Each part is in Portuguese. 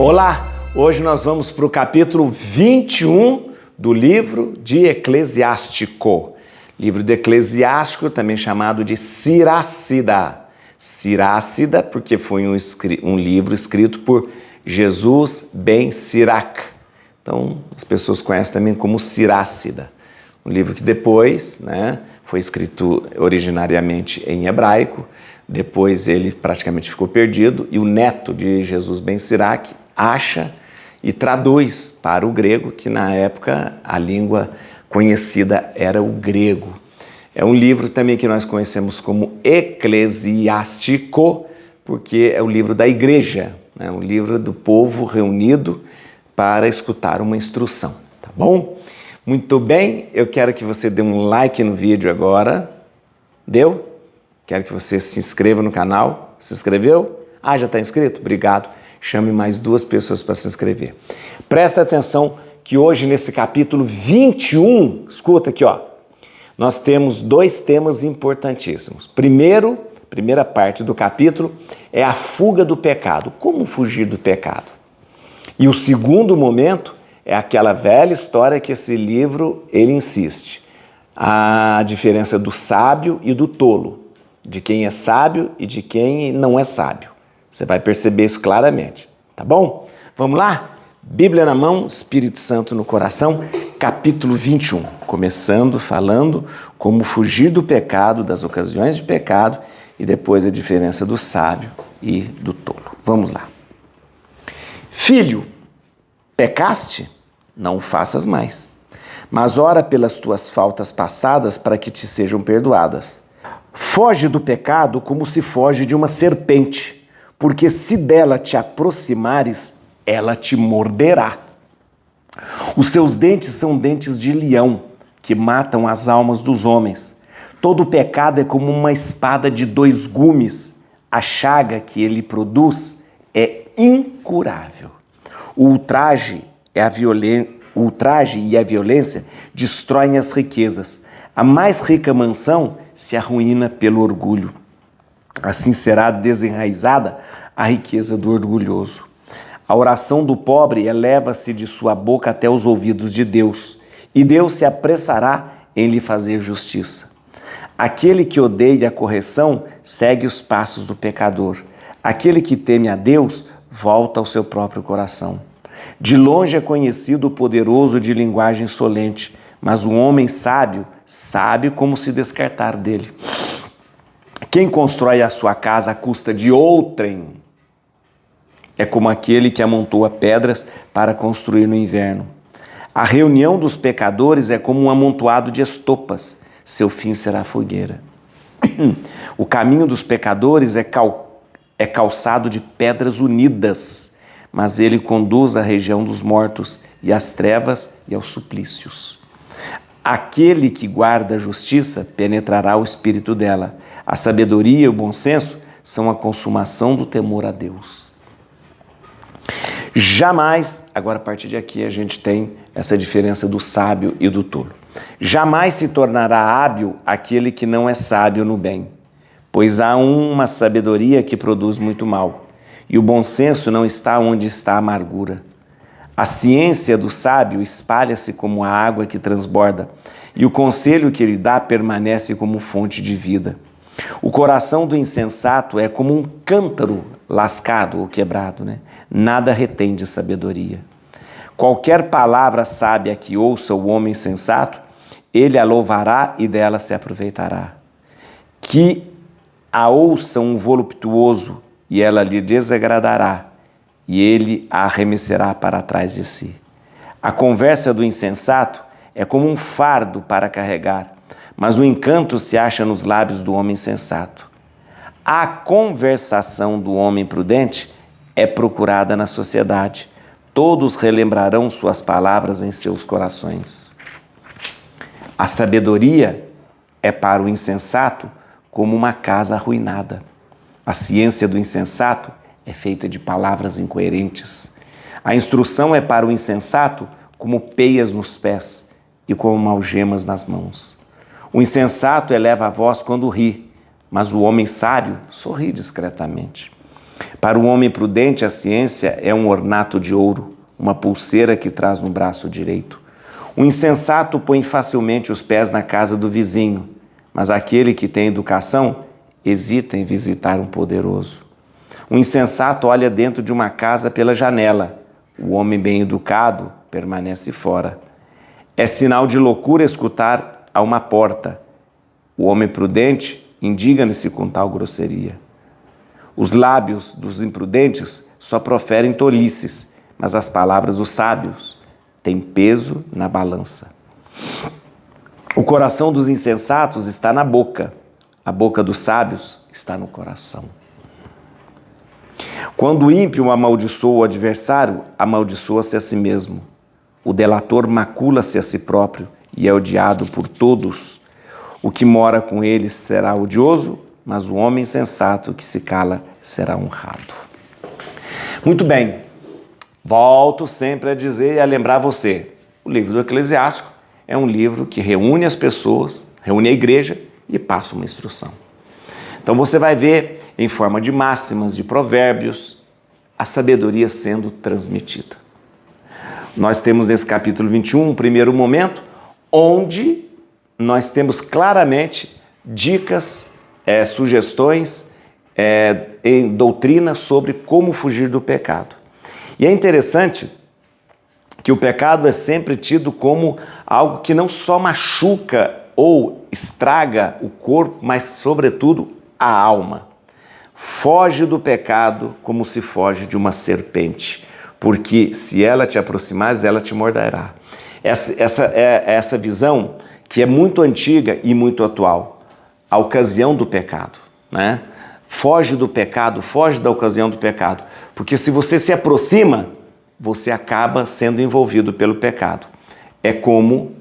Olá, hoje nós vamos para o capítulo 21 do livro de Eclesiástico. Livro de Eclesiástico, também chamado de Siracida. Siracida porque foi um livro escrito por Jesus ben Sirac. Então, as pessoas conhecem também como Siracida. Um livro que depois, foi escrito originariamente em hebraico, depois ele praticamente ficou perdido e o neto de Jesus ben Sirac acha e traduz para o grego, que na época a língua conhecida era o grego. É um livro também que nós conhecemos como Eclesiástico, porque é o livro da igreja, um livro do povo reunido para escutar uma instrução, tá bom? Muito bem, eu quero que você dê um like no vídeo agora. Deu? Quero que você se inscreva no canal. Se inscreveu? Já está inscrito? Obrigado. Chame mais 2 pessoas para se inscrever. Presta atenção que hoje nesse capítulo 21, escuta aqui, nós temos 2 temas importantíssimos. Primeira parte do capítulo é a fuga do pecado. Como fugir do pecado? E o segundo momento é aquela velha história que esse livro ele insiste. A diferença do sábio e do tolo. De quem é sábio e de quem não é sábio. Você vai perceber isso claramente, tá bom? Vamos lá? Bíblia na mão, Espírito Santo no coração, capítulo 21. Começando falando como fugir do pecado, das ocasiões de pecado e depois a diferença do sábio e do tolo. Vamos lá. Filho, pecaste? Não o faças mais. Mas ora pelas tuas faltas passadas para que te sejam perdoadas. Foge do pecado como se foge de uma serpente. Porque se dela te aproximares, ela te morderá. Os seus dentes são dentes de leão, que matam as almas dos homens. Todo pecado é como uma espada de 2 gumes. A chaga que ele produz é incurável. O ultraje e a violência destroem as riquezas. A mais rica mansão se arruína pelo orgulho. Assim será desenraizada a riqueza do orgulhoso. A oração do pobre eleva-se de sua boca até os ouvidos de Deus, e Deus se apressará em lhe fazer justiça. Aquele que odeia a correção segue os passos do pecador. Aquele que teme a Deus volta ao seu próprio coração. De longe é conhecido o poderoso de linguagem insolente, mas o homem sábio sabe como se descartar dele. Quem constrói a sua casa à custa de outrem é como aquele que amontoa pedras para construir no inverno. A reunião dos pecadores é como um amontoado de estopas, seu fim será fogueira. O caminho dos pecadores é calçado de pedras unidas, mas ele conduz à região dos mortos e às trevas e aos suplícios. Aquele que guarda a justiça penetrará o espírito dela. A sabedoria e o bom senso são a consumação do temor a Deus. Jamais, agora a partir de aqui a gente tem essa diferença do sábio e do tolo. Jamais se tornará hábil aquele que não é sábio no bem, pois há uma sabedoria que produz muito mal, e o bom senso não está onde está a amargura. A ciência do sábio espalha-se como a água que transborda, e o conselho que ele dá permanece como fonte de vida. O coração do insensato é como um cântaro lascado ou quebrado, Nada retém de sabedoria. Qualquer palavra sábia que ouça o homem sensato, ele a louvará e dela se aproveitará. Que a ouça um voluptuoso e ela lhe desagradará, e ele a arremesserá para trás de si. A conversa do insensato é como um fardo para carregar, mas o encanto se acha nos lábios do homem sensato. A conversação do homem prudente é procurada na sociedade. Todos relembrarão suas palavras em seus corações. A sabedoria é para o insensato como uma casa arruinada. A ciência do insensato é feita de palavras incoerentes. A instrução é para o insensato como peias nos pés e como algemas nas mãos. O insensato eleva a voz quando ri, mas o homem sábio sorri discretamente. Para o homem prudente, a ciência é um ornato de ouro, uma pulseira que traz no braço direito. O insensato põe facilmente os pés na casa do vizinho, mas aquele que tem educação hesita em visitar um poderoso. O insensato olha dentro de uma casa pela janela. O homem bem educado permanece fora. É sinal de loucura escutar a uma porta. O homem prudente indigna-se com tal grosseria. Os lábios dos imprudentes só proferem tolices, mas as palavras dos sábios têm peso na balança. O coração dos insensatos está na boca, a boca dos sábios está no coração. Quando o ímpio amaldiçoa o adversário, amaldiçoa-se a si mesmo. O delator macula-se a si próprio e é odiado por todos. O que mora com eles será odioso, mas o homem sensato que se cala será honrado. Muito bem, volto sempre a dizer e a lembrar você, o livro do Eclesiástico é um livro que reúne as pessoas, reúne a igreja e passa uma instrução. Então você vai ver em forma de máximas, de provérbios, a sabedoria sendo transmitida. Nós temos nesse capítulo 21 um primeiro momento onde nós temos claramente dicas, sugestões em doutrina sobre como fugir do pecado. E é interessante que o pecado é sempre tido como algo que não só machuca ou estraga o corpo, mas sobretudo a alma. Foge do pecado como se foge de uma serpente, porque se ela te aproximares, ela te morderá. Essa visão que é muito antiga e muito atual, a ocasião do pecado, né? Foge do pecado, foge da ocasião do pecado, porque se você se aproxima, você acaba sendo envolvido pelo pecado. É como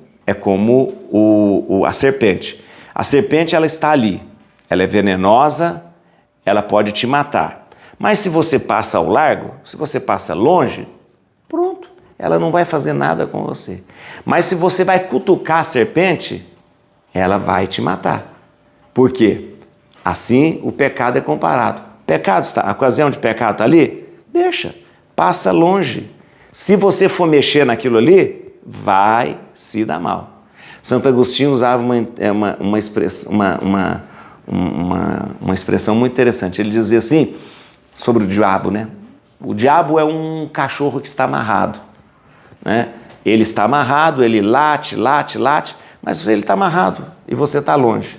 a serpente. A serpente, ela está ali, ela é venenosa, ela pode te matar. Mas se você passa ao largo, se você passa longe, pronto, ela não vai fazer nada com você. Mas se você vai cutucar a serpente, ela vai te matar. Por quê? Assim o pecado é comparado. A ocasião de pecado está ali? Deixa, passa longe. Se você for mexer naquilo ali, vai se dar mal. Santo Agostinho usava uma expressão muito interessante. Ele dizia assim, sobre o diabo, né? O diabo é um cachorro que está amarrado, né? Ele está amarrado, ele late, mas ele está amarrado e você está longe.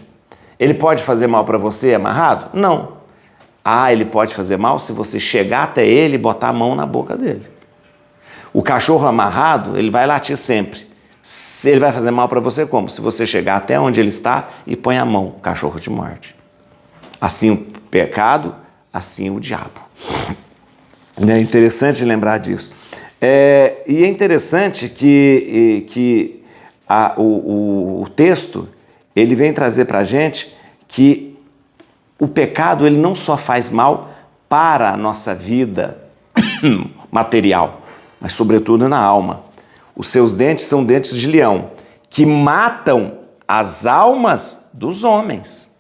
Ele pode fazer mal para você amarrado? Não. Ele pode fazer mal se você chegar até ele e botar a mão na boca dele. O cachorro amarrado, ele vai latir sempre. Ele vai fazer mal para você como? Se você chegar até onde ele está e põe a mão, o cachorro te morde. Assim o pecado, assim o diabo. É interessante lembrar disso. E é interessante que o texto ele vem trazer para a gente que o pecado ele não só faz mal para a nossa vida material, mas sobretudo na alma. Os seus dentes são dentes de leão, que matam as almas dos homens.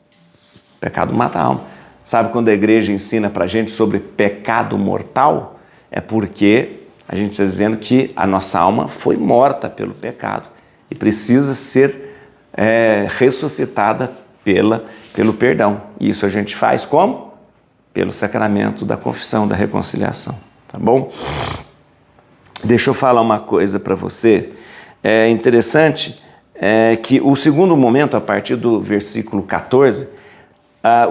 O pecado mata a alma. Sabe quando a igreja ensina para a gente sobre pecado mortal? É porque a gente está dizendo que a nossa alma foi morta pelo pecado e precisa ser ressuscitada pelo perdão. E isso a gente faz como? Pelo sacramento da confissão, da reconciliação. Tá bom? Deixa eu falar uma coisa para você. É interessante que o segundo momento, a partir do versículo 14,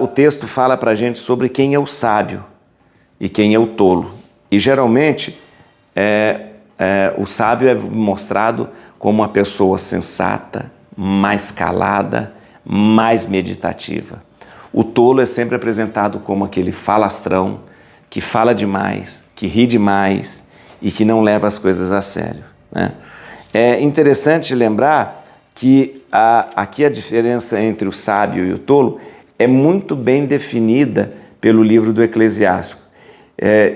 o texto fala para a gente sobre quem é o sábio e quem é o tolo. E geralmente o sábio é mostrado como uma pessoa sensata, mais calada, mais meditativa. O tolo é sempre apresentado como aquele falastrão, que fala demais, que ri demais e que não leva as coisas a sério, né? É interessante lembrar que aqui a diferença entre o sábio e o tolo é muito bem definida pelo livro do Eclesiástico.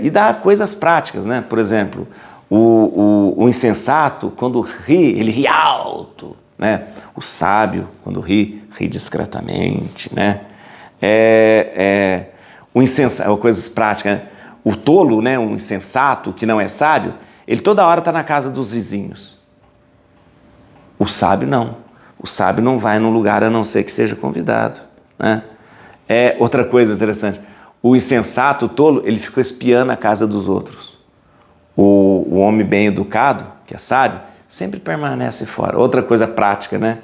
E dá coisas práticas, né? Por exemplo, o insensato, quando ri, ele ri alto, né? O sábio, quando ri discretamente, né? O insensato, coisas práticas, né? O tolo, né, o insensato, que não é sábio, ele toda hora está na casa dos vizinhos. O sábio não. O sábio não vai num lugar a não ser que seja convidado, né? É outra coisa interessante. O insensato, o tolo, ele fica espiando a casa dos outros. O homem bem educado, que é sábio, sempre permanece fora. Outra coisa prática, né?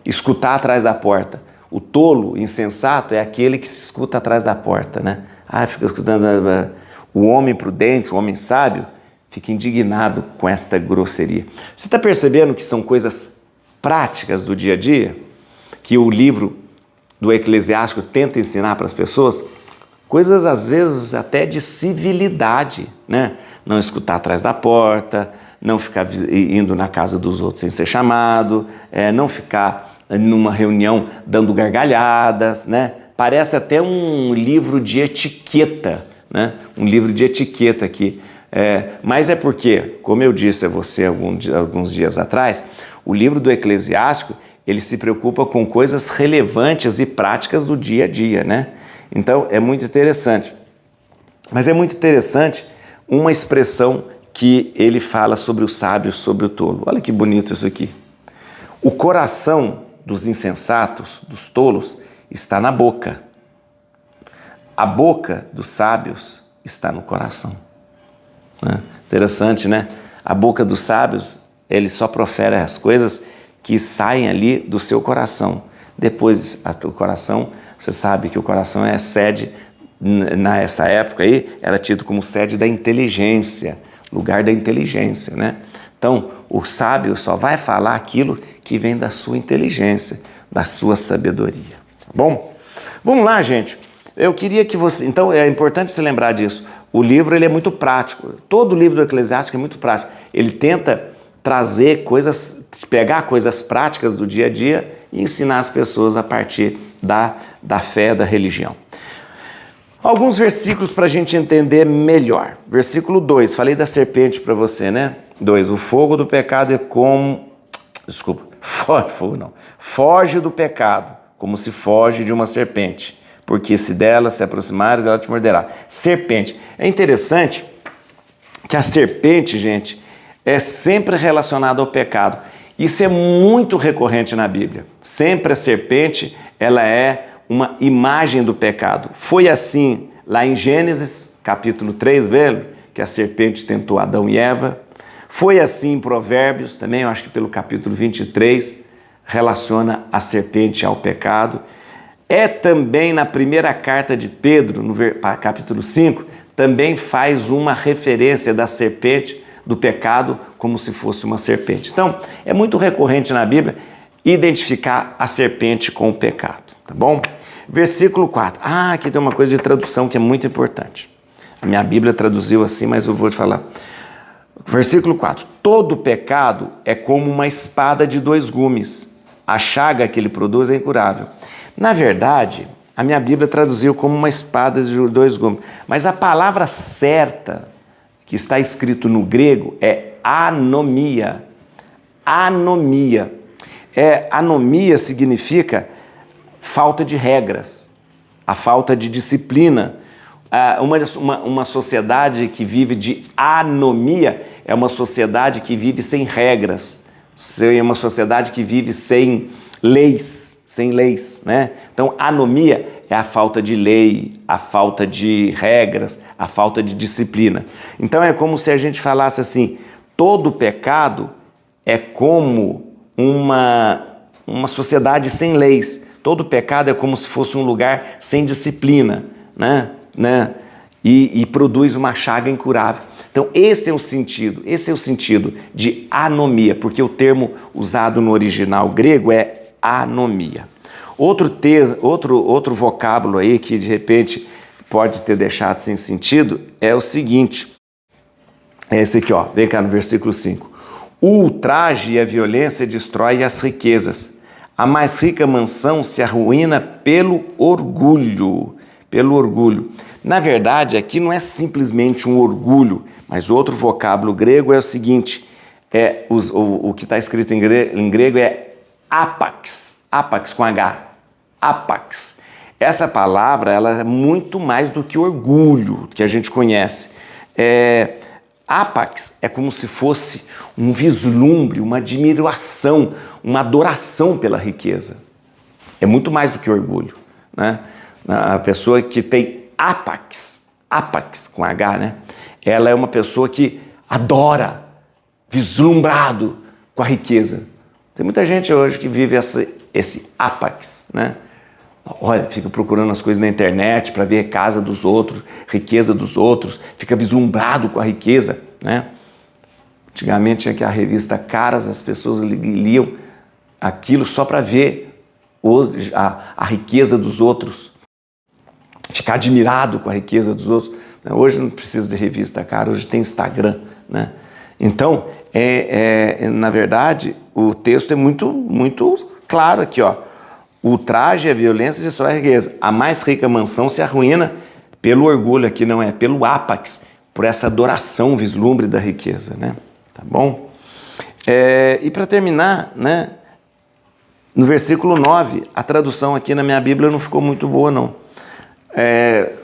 Escutar atrás da porta. O tolo, insensato, é aquele que se escuta atrás da porta, né? Fica escutando. O homem prudente, o homem sábio, fica indignado com esta grosseria. Você está percebendo que são coisas práticas do dia a dia? Que o livro do Eclesiástico tenta ensinar para as pessoas? Coisas, às vezes, até de civilidade, né? Não escutar atrás da porta, não ficar indo na casa dos outros sem ser chamado, não ficar numa reunião dando gargalhadas, né? Parece até um livro de etiqueta, né? Um livro de etiqueta aqui. Mas é porque, como eu disse a você alguns dias atrás, o livro do Eclesiástico, ele se preocupa com coisas relevantes e práticas do dia a dia, né? Então, é muito interessante. Mas é muito interessante uma expressão que ele fala sobre o sábio, sobre o tolo. Olha que bonito isso aqui. O coração dos insensatos, dos tolos, está na boca. A boca dos sábios está no coração. Interessante, né? A boca dos sábios, ele só profere as coisas que saem ali do seu coração. Depois, o coração, você sabe que o coração é sede, nessa época aí, era tido como sede da inteligência, lugar da inteligência, né? Então, o sábio só vai falar aquilo que vem da sua inteligência, da sua sabedoria. Tá bom? Vamos lá, gente. Eu queria que você... Então, é importante se lembrar disso. O livro, ele é muito prático. Todo livro do Eclesiástico é muito prático. Ele tenta trazer coisas, pegar coisas práticas do dia a dia e ensinar as pessoas a partir da fé, da religião. Alguns versículos para a gente entender melhor. Versículo 2, falei da serpente para você, né? 2, o fogo do pecado é como... Desculpa, foge do pecado, como se foge de uma serpente, porque se dela se aproximares, ela te morderá. Serpente. É interessante que a serpente, gente, é sempre relacionada ao pecado. Isso é muito recorrente na Bíblia. Sempre a serpente, ela é uma imagem do pecado. Foi assim lá em Gênesis, capítulo 3, vendo que a serpente tentou Adão e Eva. Foi assim em Provérbios, também eu acho que pelo capítulo 23, relaciona a serpente ao pecado. É também na primeira carta de Pedro, no capítulo 5, também faz uma referência da serpente, do pecado, como se fosse uma serpente. Então, é muito recorrente na Bíblia identificar a serpente com o pecado, tá bom? Versículo 4. Aqui tem uma coisa de tradução que é muito importante. A minha Bíblia traduziu assim, mas eu vou te falar. Versículo 4. Todo pecado é como uma espada de dois gumes. A chaga que ele produz é incurável. Na verdade, a minha Bíblia traduziu como uma espada de dois gumes. Mas a palavra certa que está escrito no grego é anomia. Anomia. Anomia significa falta de regras, a falta de disciplina. Uma sociedade que vive de anomia é uma sociedade que vive sem regras, é uma sociedade que vive sem leis, né? Então, anomia é a falta de lei, a falta de regras, a falta de disciplina. Então, é como se a gente falasse assim, todo pecado é como uma sociedade sem leis. Todo pecado é como se fosse um lugar sem disciplina, né? E produz uma chaga incurável. Então, esse é o sentido de anomia, porque o termo usado no original grego é anomia. Outro vocábulo aí que de repente pode ter deixado sem sentido é o seguinte, é esse aqui, ó, vem cá no versículo 5. O ultraje e a violência destrói as riquezas. A mais rica mansão se arruína pelo orgulho. Na verdade, aqui não é simplesmente um orgulho, mas outro vocábulo grego é o seguinte, o que está escrito em grego é apax com H, apax. Essa palavra ela é muito mais do que orgulho que a gente conhece. Apax é como se fosse um vislumbre, uma admiração, uma adoração pela riqueza. É muito mais do que orgulho, né? A pessoa que tem apax com H, né? Ela é uma pessoa que adora, vislumbrado com a riqueza. Tem muita gente hoje que vive esse apax, né? Olha, fica procurando as coisas na internet para ver a casa dos outros, riqueza dos outros, fica vislumbrado com a riqueza, né? Antigamente tinha que a revista Caras, as pessoas liam aquilo só para ver a riqueza dos outros, ficar admirado com a riqueza dos outros. Hoje não precisa de revista Cara, hoje tem Instagram, né? Então, na verdade, o texto é muito claro aqui, ó. O ultraje e a violência destrói a riqueza. A mais rica mansão se arruína pelo orgulho, aqui não é, pelo ápax, por essa adoração, vislumbre da riqueza, né? Tá bom? E para terminar, né? No versículo 9, a tradução aqui na minha Bíblia não ficou muito boa, não.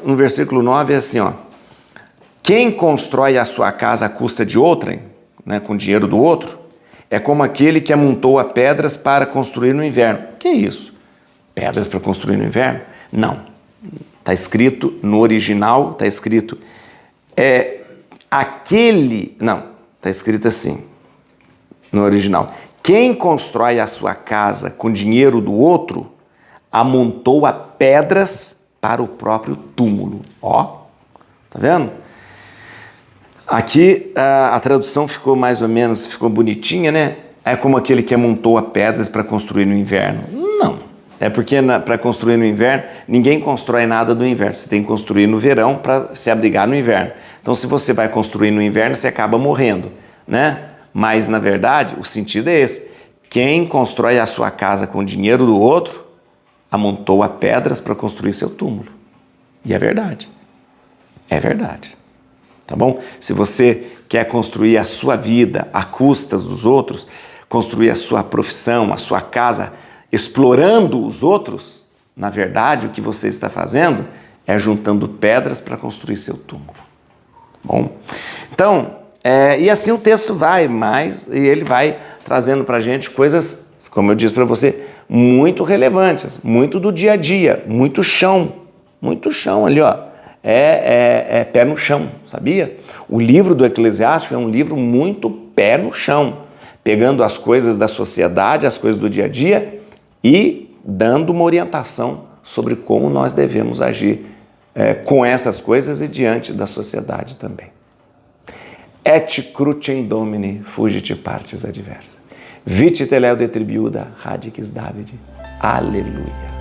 No versículo 9 é assim, ó. Quem constrói a sua casa à custa de outrem, né, com dinheiro do outro, é como aquele que amontoa pedras para construir no inverno. Que é isso? Pedras para construir no inverno? Não. Está escrito no original, está escrito está escrito assim no original. Quem constrói a sua casa com dinheiro do outro, amontoa pedras para o próprio túmulo. Ó, tá vendo? Aqui a tradução ficou mais ou menos, ficou bonitinha, né? É como aquele que amontoa pedras para construir no inverno. Não. É porque para construir no inverno, ninguém constrói nada no inverno. Você tem que construir no verão para se abrigar no inverno. Então, se você vai construir no inverno, você acaba morrendo, né? Mas, na verdade, o sentido é esse. Quem constrói a sua casa com o dinheiro do outro, amontoa pedras para construir seu túmulo. E é verdade. É verdade. Tá bom? Se você quer construir a sua vida à custas dos outros, construir a sua profissão, a sua casa, explorando os outros, na verdade, o que você está fazendo é juntando pedras para construir seu túmulo. Bom, então, e assim o texto vai, e ele vai trazendo para a gente coisas, como eu disse para você, muito relevantes, muito do dia a dia, muito chão ali, ó. Pé no chão, sabia? O livro do Eclesiástico é um livro muito pé no chão, pegando as coisas da sociedade, as coisas do dia a dia e dando uma orientação sobre como nós devemos agir com essas coisas e diante da sociedade também. Et crucem domini fugit partes adversa. Vite teleo detribiuda radix Davide. Aleluia.